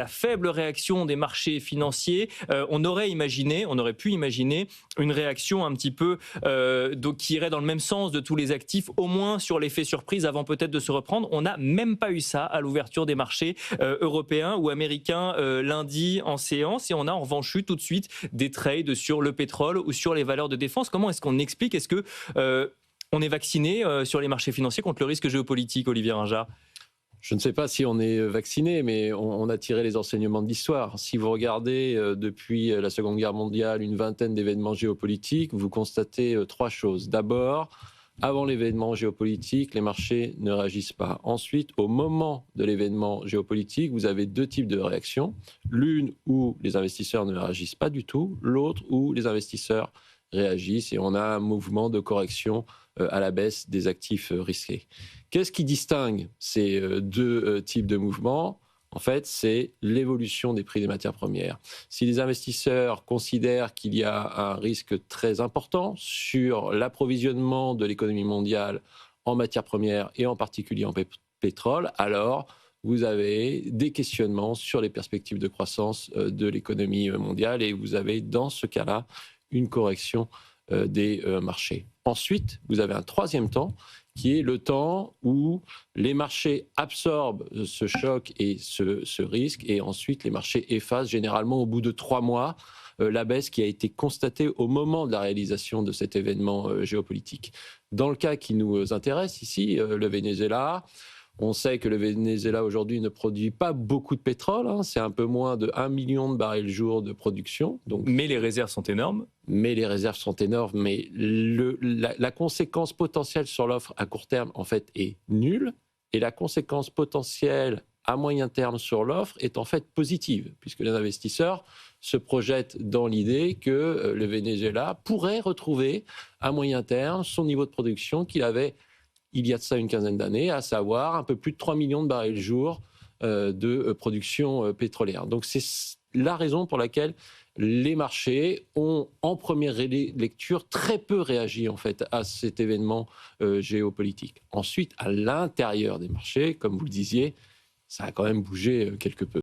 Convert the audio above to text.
la faible réaction des marchés financiers, on aurait pu imaginer une réaction un petit peu qui irait dans le même sens de tous les actifs, au moins sur l'effet surprise avant peut-être de se reprendre. On n'a même pas eu ça à l'ouverture des marchés européens ou américains lundi en séance, et on a en revanche eu tout de suite des trades sur le pétrole ou sur les valeurs de défense. Comment est-ce qu'on explique? Est-ce que on est vacciné sur les marchés financiers contre le risque géopolitique, Olivier Ringard? Je ne sais pas si on est vacciné, mais on a tiré les enseignements de l'histoire. Si vous regardez depuis la Seconde Guerre mondiale une vingtaine d'événements géopolitiques, vous constatez trois choses. D'abord, avant l'événement géopolitique, les marchés ne réagissent pas. Ensuite, au moment de l'événement géopolitique, vous avez deux types de réactions. L'une où les investisseurs ne réagissent pas du tout, l'autre où les investisseurs réagissent et on a un mouvement de correction à la baisse des actifs risqués. Qu'est-ce qui distingue ces deux types de mouvements? En fait, c'est l'évolution des prix des matières premières. Si les investisseurs considèrent qu'il y a un risque très important sur l'approvisionnement de l'économie mondiale en matières premières et en particulier en pétrole, alors vous avez des questionnements sur les perspectives de croissance de l'économie mondiale et vous avez dans ce cas-là une correction des marchés. Ensuite, vous avez un troisième temps qui est le temps où les marchés absorbent ce choc et ce risque et ensuite les marchés effacent généralement au bout de 3 mois la baisse qui a été constatée au moment de la réalisation de cet événement géopolitique. Dans le cas qui nous intéresse ici, le Venezuela, on sait que le Venezuela aujourd'hui ne produit pas beaucoup de pétrole, c'est un peu moins de 1 million de barils jour de production. Mais les réserves sont énormes. Mais les réserves sont énormes, mais la conséquence potentielle sur l'offre à court terme, en fait, est nulle. Et la conséquence potentielle à moyen terme sur l'offre est en fait positive, puisque les investisseurs se projettent dans l'idée que le Venezuela pourrait retrouver à moyen terme son niveau de production qu'il avait il y a de ça une quinzaine d'années, à savoir un peu plus de 3 millions de barils jour de production pétrolière. Donc c'est la raison pour laquelle les marchés ont, en première lecture, très peu réagi en fait à cet événement géopolitique. Ensuite, à l'intérieur des marchés, comme vous le disiez, ça a quand même bougé quelque peu.